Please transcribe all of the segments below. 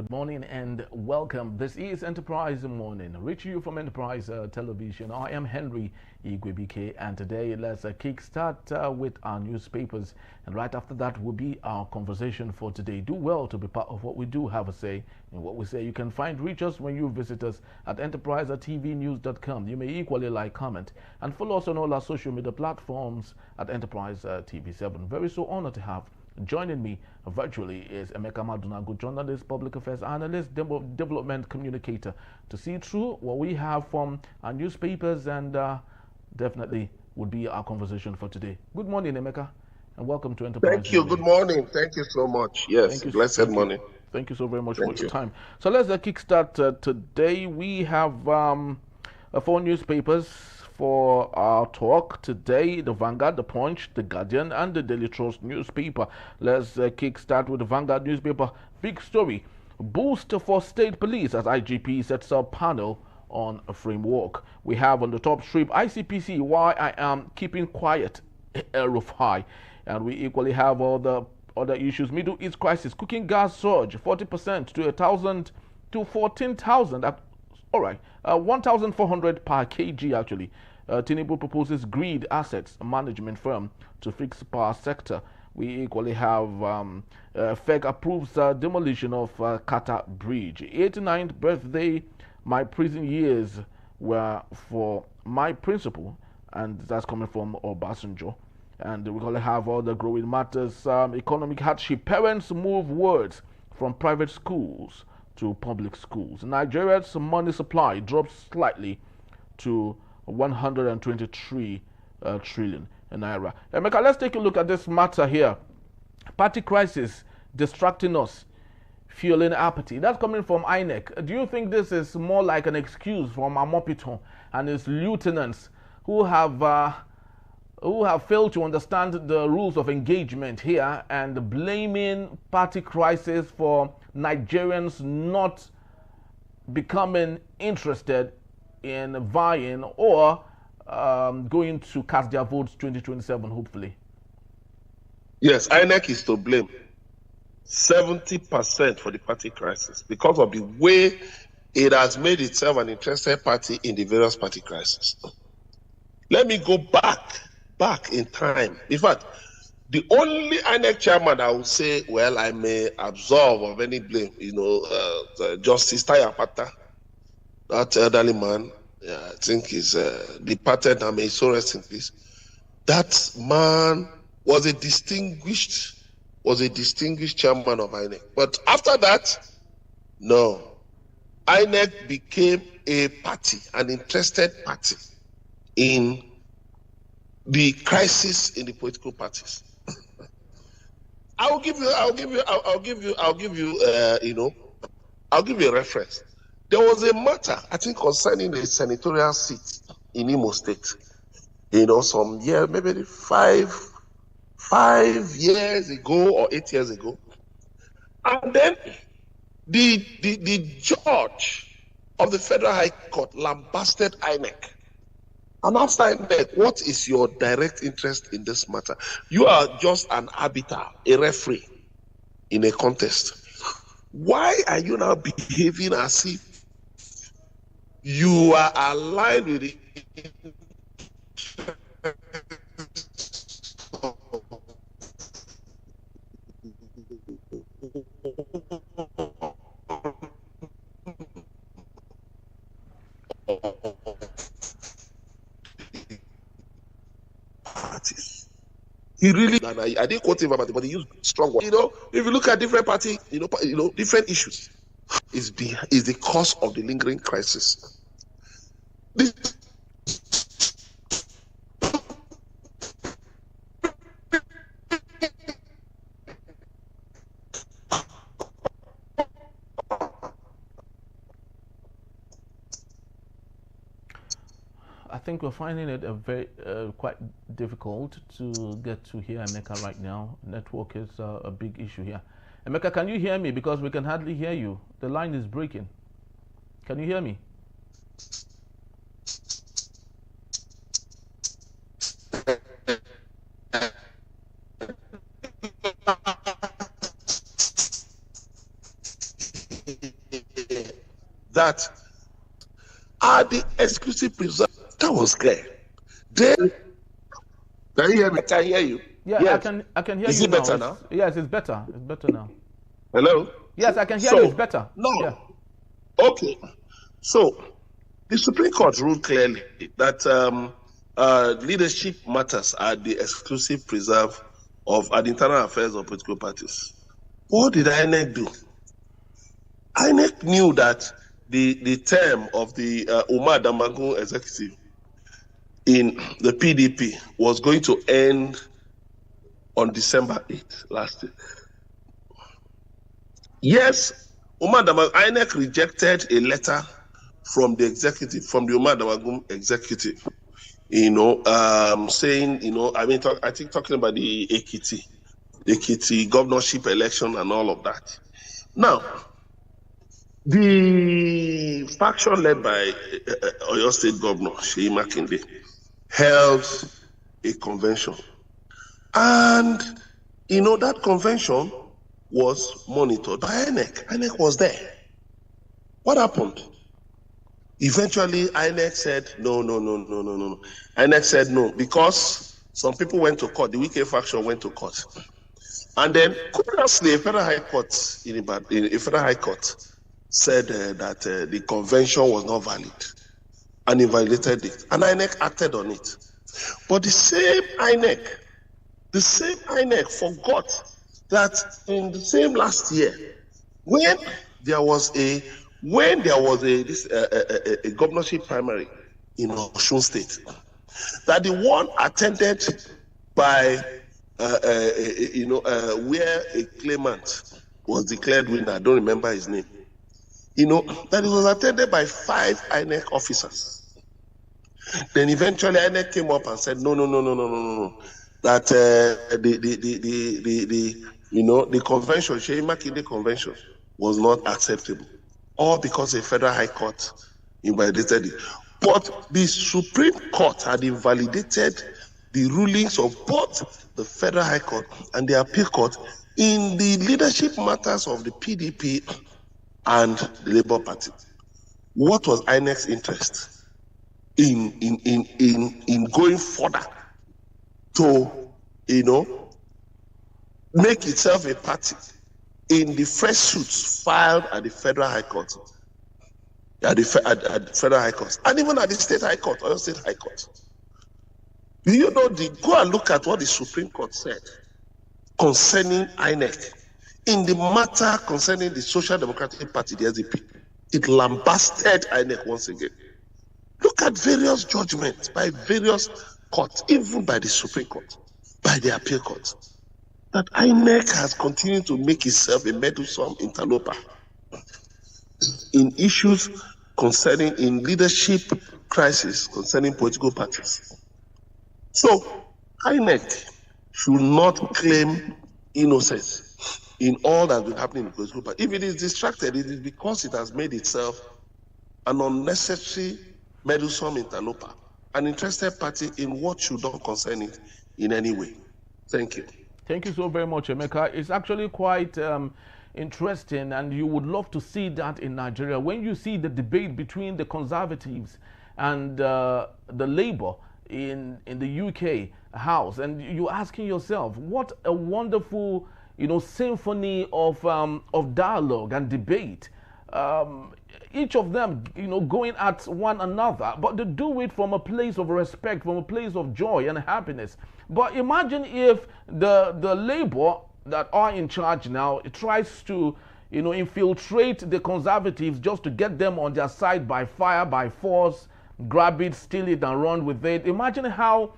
good morning and welcome. This is Enterprise Morning, reaching you from Enterprise Television. I am Henry Igwebike, and today let's kickstart with our newspapers. And right after that will be our conversation for today. Do well to be part of what we do have a say in what we say. You can reach us when you visit us at enterprisetvnews.com. You may equally like, comment, and follow us on all our social media platforms at Enterprise TV7. Very so honored to have joining me virtually is Emeka Madunagu, journalist, public affairs analyst, development communicator, to see through what we have from our newspapers and definitely would be our conversation for today. Good morning, Emeka, and welcome to Enterprise. Thank you. Good morning. Thank you so much. Yes, blessed morning. Thank you so very much for your time. So let's kickstart today. We have 4 newspapers for our talk today: the Vanguard, the Punch, the Guardian, and the Daily Trust newspaper. Let's kickstart with the Vanguard newspaper. Big story: boost for state police as IGP sets up panel on a framework. We have on the top strip ICPC, why I am keeping quiet, Rufai, and we equally have all the other issues. Middle East crisis: cooking gas surge 40% to 1,000 to 14,000. All right, 1,400 per kg actually. Tinubu proposes grid assets management firm to fix power sector. We equally have FEC approves demolition of Qatar Bridge. 89th birthday, my prison years were for my principal, and that's coming from Obasanjo. And we gonna have all the growing matters. Economic hardship: parents move words from private schools to public schools. Nigeria's money supply drops slightly to 123 trillion naira. Emeka, let's take a look at this matter here. Party crisis distracting us, fueling apathy. That's coming from Inec. Do you think this is more like an excuse from Amopiton and his lieutenants who have failed to understand the rules of engagement here and blaming party crisis for Nigerians not becoming interested in vying or going to cast their votes 2027, hopefully? Yes, INEC is to blame. 70% for the party crisis because of the way it has made itself an interested party in the various party crises. Let me go back in time. In fact, the only INEC chairman I would say, well, I may absolve of any blame, Justice Tayapata, that elderly man, I think is departed, and may so rest in peace. That man was a distinguished chairman of INEC. But after that, no. INEC became a party, an interested party in the crisis in the political parties. I'll give you a reference. There was a matter, I think, concerning the senatorial seat in Imo State. Some year, maybe 5 years ago or 8 years ago. And then the judge of the Federal High Court lambasted INEC. And asked INEC, what is your direct interest in this matter? You are just an arbiter, a referee in a contest. Why are you now behaving as if you are aligned with the parties? He really, and I didn't quote him about it, but he used strong words. If you look at different parties, different issues, is the cause of the lingering crisis. This I think we're finding it very quite difficult to get to hear Emeka right now. Network is a big issue here. Emeka, can you hear me? Because we can hardly hear you. The line is breaking. Can you hear me? that are the exclusive preserve. That was clear. Then, can you hear me? I can hear you. Yeah, yes. I can hear Is you it now. better now? Yes, it's better. It's better now. Hello? Yes, I can hear you. It's better. No. Yeah. Okay. So, the Supreme Court ruled clearly that leadership matters are the exclusive preserve of the internal affairs of political parties. What did INEC do? INEC knew that the term of the Umar Damagum executive in the PDP was going to end on December 8th last year. Yes, Umar Damagum, INEC rejected a letter from the executive, from the Umar Damagum executive, saying, I think talking about the Ekiti governorship election and all of that. Now, the faction led by Oyo State Governor Seyi Makinde held a convention. And, that convention was monitored by INEC. INEC was there. What happened? Eventually, INEC said, no. INEC said no, because some people went to court. The Wike faction went to court. And then, curiously, a federal high court said that the convention was not valid and invalidated it. And INEC acted on it. But the same INEC forgot that in the same last year, when there was a governorship primary in Osun State, that the one attended by where a claimant was declared winner, I don't remember his name, that it was attended by 5 INEC officers. Then eventually INEC came up and said, no, that the convention, Seyi Makinde convention, was not acceptable, all because the federal high court invalidated it. But the Supreme Court had invalidated the rulings of both the federal high court and the appeal court in the leadership matters of the PDP and the Labour Party. What was INEC's interest in going further to, make itself a party in the fresh suits filed at the federal high court, at the federal high court, and even at the state high court, or state high court? Go and look at what the Supreme Court said concerning INEC in the matter concerning the Social Democratic Party, the SDP. It lambasted INEC once again. Look at various judgments by various courts, even by the Supreme Court, by the appeal court, that INEC has continued to make itself a meddlesome interloper in issues in leadership crisis concerning political parties. So, INEC should not claim innocence in all that has been happening in the political party. If it is distracted, it is because it has made itself an unnecessary meddlesome interloper, an interested party in what should not concern it in any way. Thank you. Thank you so very much, Emeka. It's actually quite interesting, and you would love to see that in Nigeria. When you see the debate between the Conservatives and the Labour in the UK House, and you're asking yourself, what a wonderful, symphony of dialogue and debate. Each of them, going at one another, but they do it from a place of respect, from a place of joy and happiness. But imagine if the Labour that are in charge now tries to, infiltrate the Conservatives just to get them on their side by fire, by force, grab it, steal it, and run with it. Imagine how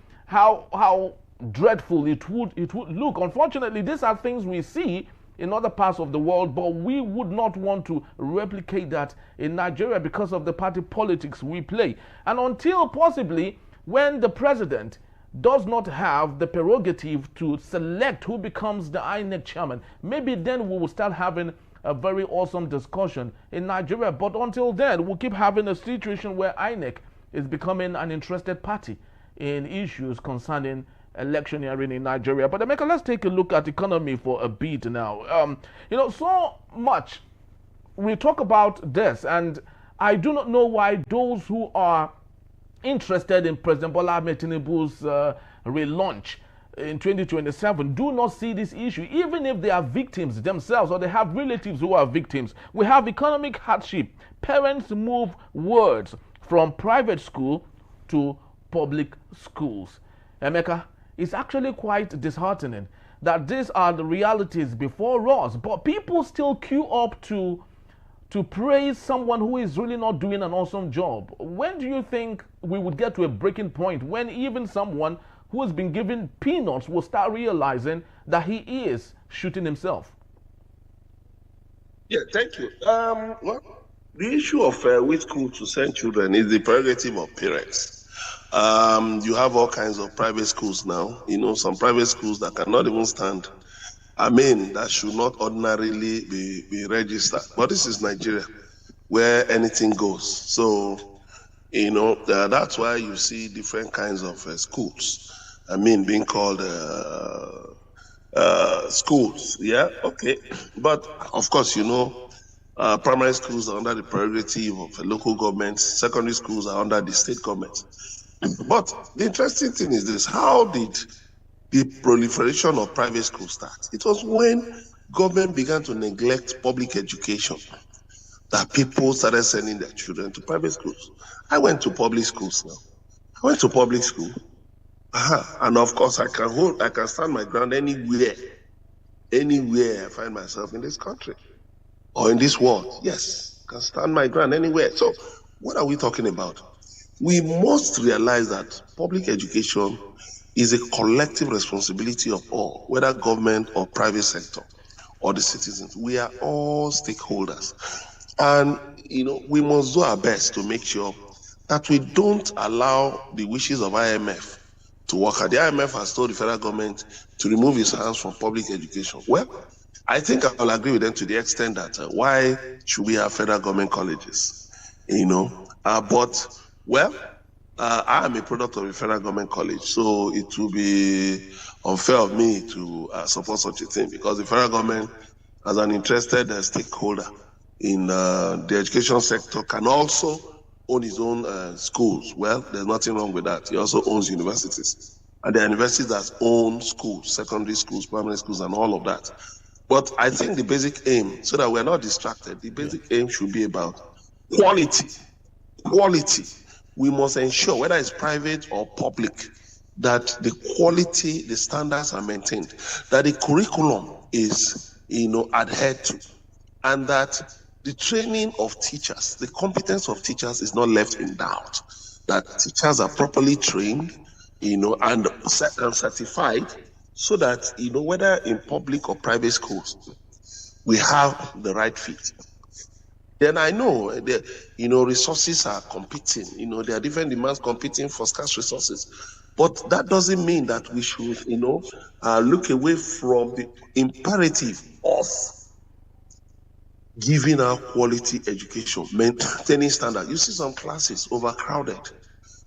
dreadful it would look. Unfortunately, these are things we see in other parts of the world, but we would not want to replicate that in Nigeria because of the party politics we play. And until possibly when the president does not have the prerogative to select who becomes the INEC chairman, maybe then we will start having a very awesome discussion in Nigeria. But until then, we'll keep having a situation where INEC is becoming an interested party in issues concerning electioneering in Nigeria. But Emeka, let's take a look at economy for a bit now. So much we talk about this, and I do not know why those who are interested in President Bola Ahmed Tinubu's relaunch in 2027 do not see this issue, even if they are victims themselves or they have relatives who are victims. We have economic hardship. Parents move words from private school to public schools. Emeka, it's actually quite disheartening that these are the realities before us, but people still queue up to praise someone who is really not doing an awesome job. When do you think we would get to a breaking point when even someone who has been given peanuts will start realizing that he is shooting himself? Yeah, thank you. Well, the issue of which school to send children is the prerogative of parents. You have all kinds of private schools now. Some private schools that cannot even stand. That should not ordinarily be registered. But this is Nigeria, where anything goes. So, that's why you see different kinds of schools. Being called schools. Yeah, okay. But of course, primary schools are under the prerogative of the local governments. Secondary schools are under the state government. But the interesting thing is this: how did the proliferation of private schools start? It was when government began to neglect public education that people started sending their children to private schools. I went to public schools now. I went to public school. And of course, I can stand my ground anywhere I find myself in this country or in this world. Yes, I can stand my ground anywhere. So what are we talking about? We must realize that public education is a collective responsibility of all, whether government or private sector or the citizens. We are all stakeholders. And, we must do our best to make sure that we don't allow the wishes of IMF to work out. The IMF has told the federal government to remove its hands from public education. Well, I think I'll agree with them to the extent that why should we have federal government colleges? I am a product of a federal government college, so it will be unfair of me to support such a thing, because the federal government, as an interested stakeholder in the education sector, can also own his own schools. Well, there's nothing wrong with that. He also owns universities. And there are universities that own schools, secondary schools, primary schools, and all of that. But I think the basic aim, so that we're not distracted, the basic aim should be about quality. Quality. We must ensure, whether it's private or public, that the quality, the standards are maintained, that the curriculum is, adhered to, and that the training of teachers, the competence of teachers is not left in doubt, that teachers are properly trained, and certified, so that, whether in public or private schools, we have the right fit. Then I know that, resources are competing, there are different demands competing for scarce resources. But that doesn't mean that we should, look away from the imperative of giving our quality education, maintaining standard. You see some classes overcrowded.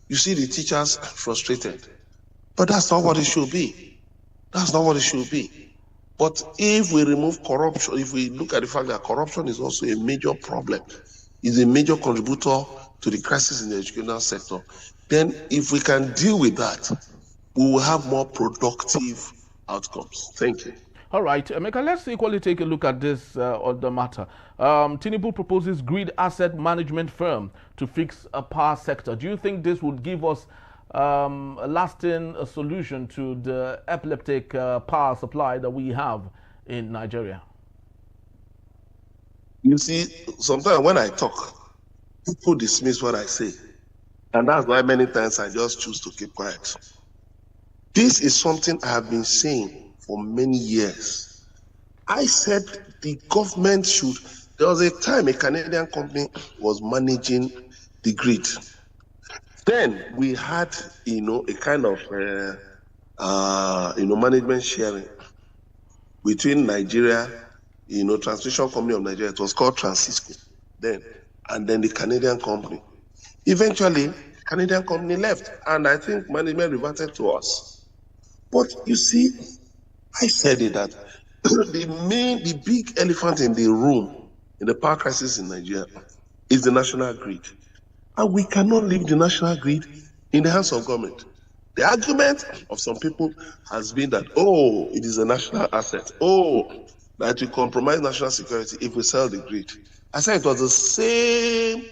You see the teachers frustrated. But that's not what it should be. That's not what it should be. But if we remove corruption, if we look at the fact that corruption is also a major problem, is a major contributor to the crisis in the educational sector, then if we can deal with that, we will have more productive outcomes. Thank you. All right, Emeka, let's equally take a look at this other matter. Tinubu proposes grid asset management firm to fix a power sector. Do you think this would give us a lasting solution to the epileptic power supply that we have in Nigeria? You see, sometimes when I talk, people dismiss what I say. And that's why many times I just choose to keep quiet. This is something I have been saying for many years. I said the government should. There was a time a Canadian company was managing the grid. Then we had, a kind of, management sharing between Nigeria, transmission company of Nigeria. It was called Transisco then, and then the Canadian company. Eventually, Canadian company left, and I think management reverted to us. But you see, I said it that the big elephant in the room in the power crisis in Nigeria is the national grid. And we cannot leave the national grid in the hands of government. The argument of some people has been that, oh, it is a national asset. Oh, that we compromise national security if we sell the grid. I said it was the same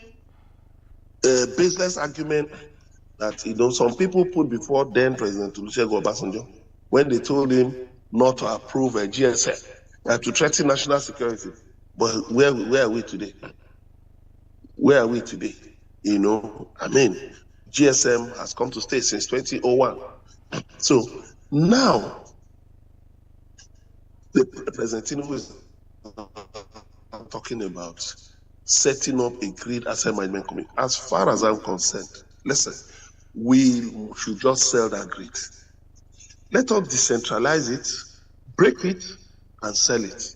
baseless argument that some people put before then President Olusegun Obasanjo when they told him not to approve a GSM, to threaten national security. But where are we today? Where are we today? GSM has come to stay since 2001. So now, the President Tinubu is talking about setting up a grid asset management committee. As far as I'm concerned, listen, we should just sell that grid. Let us decentralize it, break it, and sell it.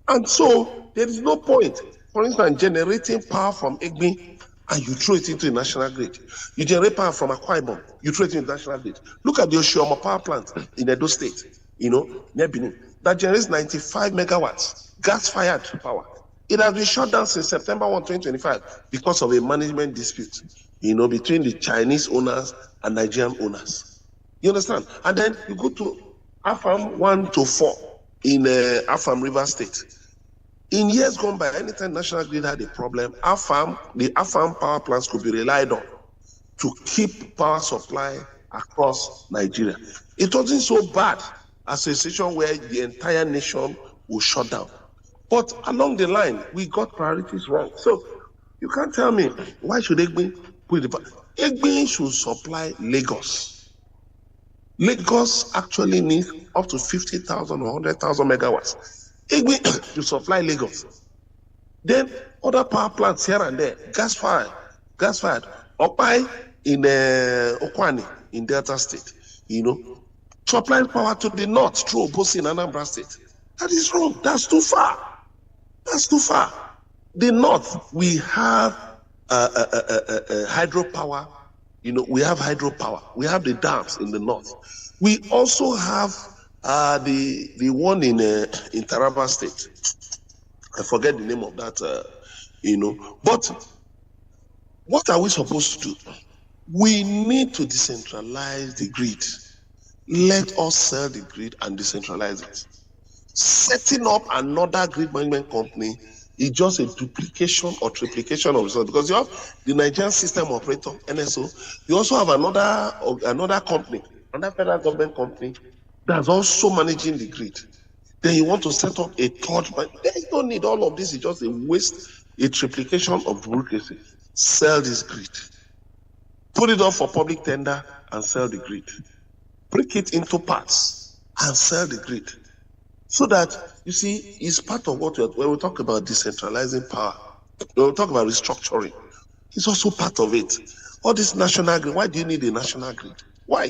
And so there is no point, for instance, generating power from Egbe and you throw it into the national grid. You generate power from Akwa Ibom, you throw it into the national grid. Look at the Oshioma power plant in Edo State, near Benin, that generates 95 megawatts, gas-fired power. It has been shut down since September 1, 2025 because of a management dispute, between the Chinese owners and Nigerian owners. You understand? And then you go to Afam 1 to 4 in Afam River State. In years gone by, anytime National Grid had a problem, the Afam power plants could be relied on to keep power supply across Nigeria. It wasn't so bad as a situation where the entire nation will shut down. But along the line, we got priorities wrong. So you can't tell me, why should Egbe put it? Egbe should supply Lagos. Lagos actually needs up to 50,000 or 100,000 megawatts. Egbe should supply Lagos. Then other power plants here and there, gas-fired. Opai in Okwani in Delta State, supplying power to the north through Obosi in Anambra State. That is wrong. That's too far. The north, we have hydropower. We have hydropower. We have the dams in the north. We also have the one in Taraba State. I forget the name of that. But what are we supposed to do? We need to decentralize the grid. Let us sell the grid and decentralize it. Setting up another grid management company is just a duplication or triplication of results, because you have the Nigerian System Operator, NSO. You also have another company, another federal government company that's also managing the grid. Then you want to set up a third, but there is no need. All of this is just a waste, a triplication of bureaucracy. Sell this grid. Put it up for public tender and sell the grid. Break it into parts and sell the grid. So that, you see, it's part of what when we talk about decentralizing power, when we talk about restructuring, it's also part of it. All this national grid, why do you need a national grid? Why?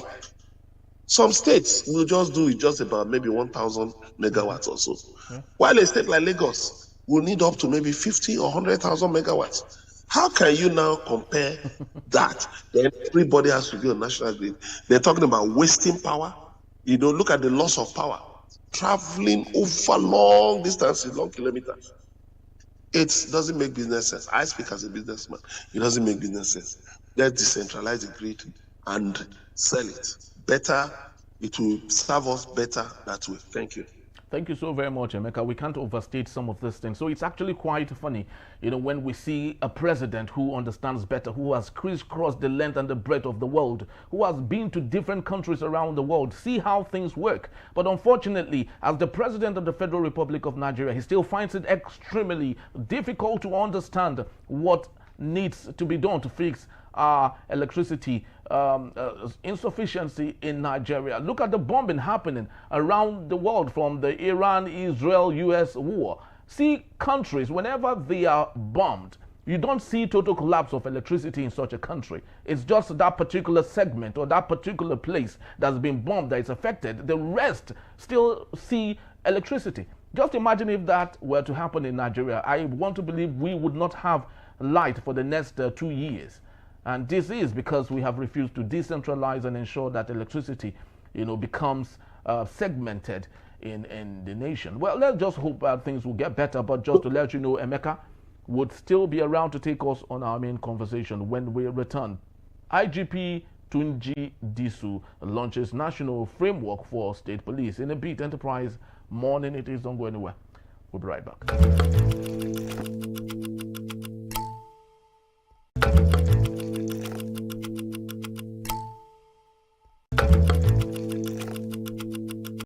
Some states will just do it just about maybe 1,000 megawatts or so. Yeah. While a state like Lagos will need up to maybe 50 or 100,000 megawatts. How can you now compare that? Then everybody has to be on national grid. They're talking about wasting power. Look at the loss of power. Traveling over long distances, long kilometers. It doesn't make business sense. I speak as a businessman. It doesn't make business sense. Let's decentralize the grid and sell it. Better, it will serve us better that way. Thank you. Thank you so very much, Emeka. We can't overstate some of these things. So it's actually quite funny, when we see a president who understands better, who has crisscrossed the length and the breadth of the world, who has been to different countries around the world, see how things work. But unfortunately, as the president of the Federal Republic of Nigeria, he still finds it extremely difficult to understand what needs to be done to fix electricity insufficiency in Nigeria. Look at the bombing happening around the world from the Iran-Israel-US war. See countries, whenever they are bombed, you don't see total collapse of electricity in such a country. It's just that particular segment or that particular place that's been bombed that is affected. The rest still see electricity. Just imagine if that were to happen in Nigeria. I want to believe we would not have light for the next 2 years. And this is because we have refused to decentralize and ensure that electricity, becomes segmented in the nation. Well, let's just hope things will get better. But just to let you know, Emeka, would still be around to take us on our main conversation when we return. IGP Tunji Disu launches national framework for state police in a beat. Enterprise morning. It is, don't go anywhere. We'll be right back.